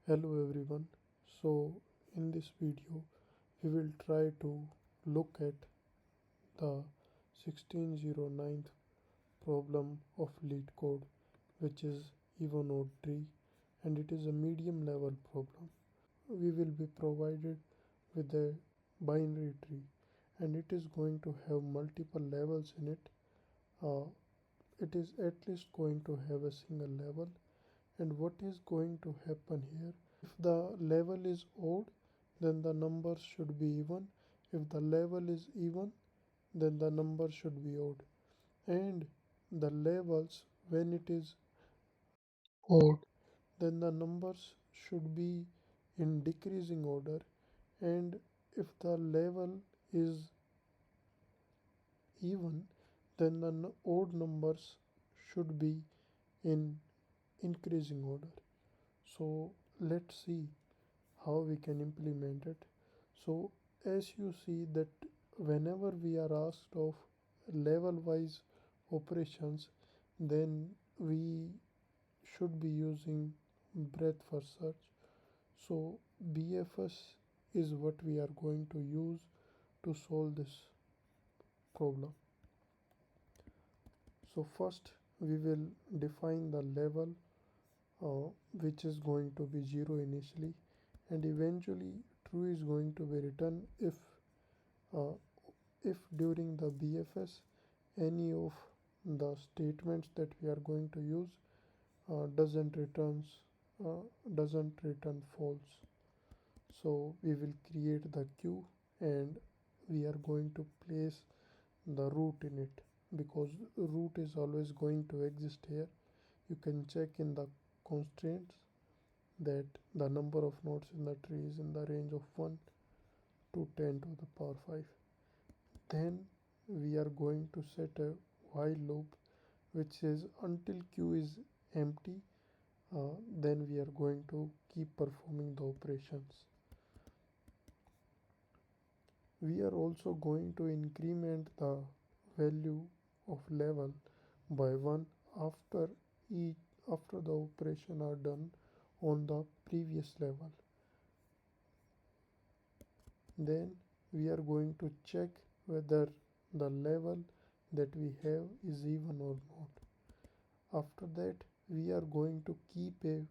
Hello everyone. So in this video we will try to look at the 1609th problem of Leetcode, which is even odd tree, and it is a medium level problem. We will be provided with a binary tree and it is going to have multiple levels in it. Uh, it is at least going to have a single level, and what is going to happen here? If the level is odd, then the numbers should be even. If the level is even, then the number should be odd. And the levels, when it is odd, then the numbers should be in decreasing order. And if the level is even, then the odd numbers should be in increasing order. So let's see how we can implement it. So as you see that whenever we are asked of level wise operations, then we should be using breadth first search. So BFS is what we are going to use to solve this problem. So first we will define the level, which is going to be 0 initially, and eventually true is going to be returned uh, if during the BFS any of the statements that we are going to use doesn't returns doesn't return false. So we will create the queue and we are going to place the root in it, because root is always going to exist here. You can check in the constraints that the number of nodes in the tree is in the range of 1 to 10 to the power 5. Then we are going to set a while loop which says until queue is empty, then we are going to keep performing the operations. We are also going to increment the value of level by 1 after each after the operation are done on the previous level. Then we are going to check whether the level that we have is even or not. After that we are going to keep a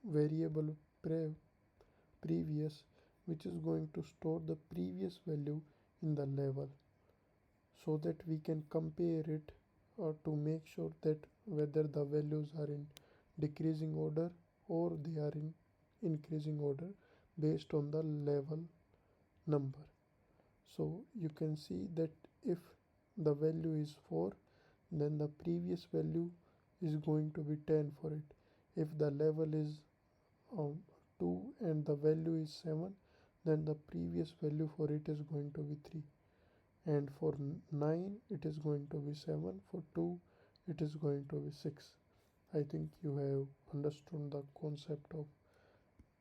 variable previous, which is going to store the previous value in the level, so that we can compare it to make sure that whether the values are in decreasing order or they are in increasing order based on the level number. So you can see that if the value is 4, then the previous value is going to be 10 for it. If the level is 2 and the value is 7, then the previous value for it is going to be 3. And for 9 it is going to be 7, for 2 it is going to be 6. I think you have understood the concept of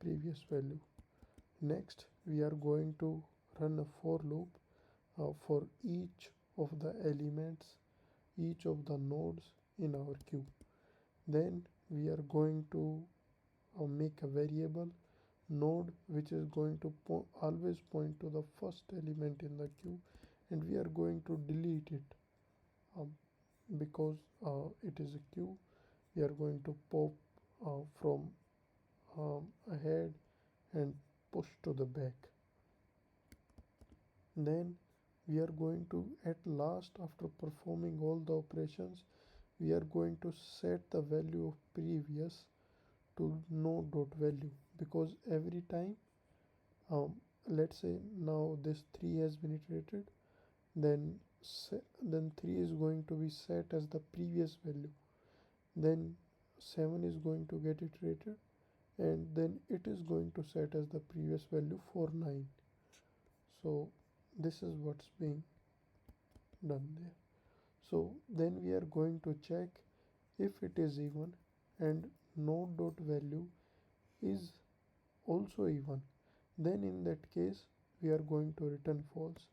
previous value. Next we are going to run a for loop for each of the elements, each of the nodes in our queue. Then we are going to make a variable node which is going to always point to the first element in the queue, and we are going to delete it because it is a queue. We are going to pop from ahead and push to the back. Then we are going to, at last, after performing all the operations, we are going to set the value of previous to no dot value, because every time let's say now this 3 has been iterated, then 3 is going to be set as the previous value, then 7 is going to get iterated, and then it is going to set as the previous value for 9. So this is what's being done there. So then we are going to check if it is even and node dot value is also even, then in that case we are going to return false.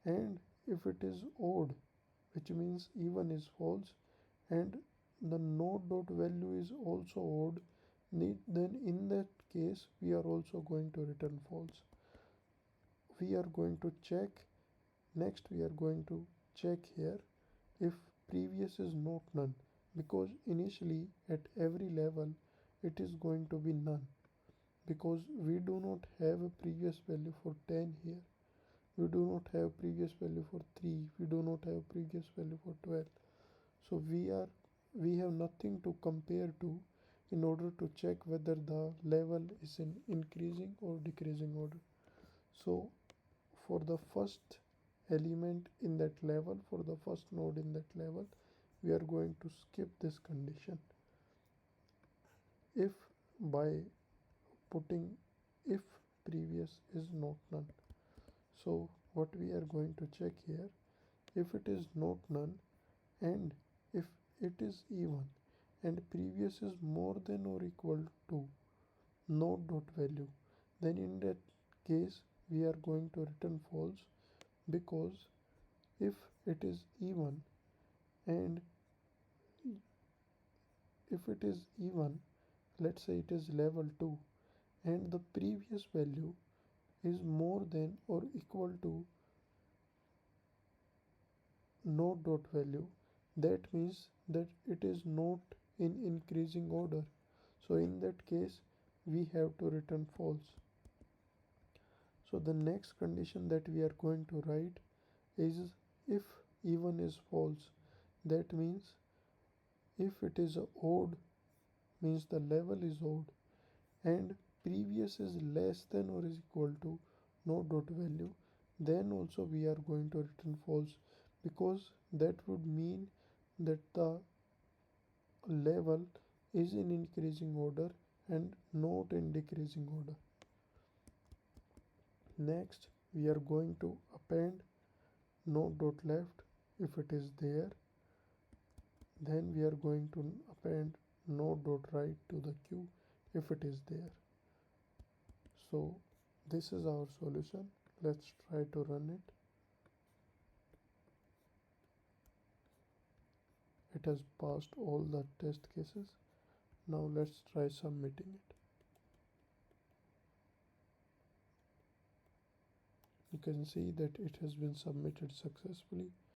And if it is odd, which means even is false and the node dot value is also odd, then in that case we are also going to return false. We are going to check, next we are going to check here if previous is not none, because initially at every level it is going to be none, because we do not have a previous value for 10 here, we do not have previous value for 3, we do not have previous value for 12. So we have nothing to compare to in order to check whether the level is in increasing or decreasing order. So for the first element in that level, for the first node in that level, we are going to skip this condition. If by putting if previous is not none. So what we are going to check here, if it is not none and if it is even and previous is more than or equal to node dot value, then in that case we are going to return false, because if it is even and if it is even, let's say it is level 2 and the previous value is more than or equal to node dot value, that means that it is not in increasing order. So in that case we have to return false. So the next condition that we are going to write is if even is false. That means if it is odd, means the level is odd and previous is less than or is equal to node dot value, then also we are going to return false, because that would mean that the level is in increasing order and not in decreasing order. Next we are going to append node dot left if it is there, then we are going to append node dot right to the queue if it is there. So this is our solution. Let's try to run it. It has passed all the test cases. Now let's try submitting it. You can see that it has been submitted successfully.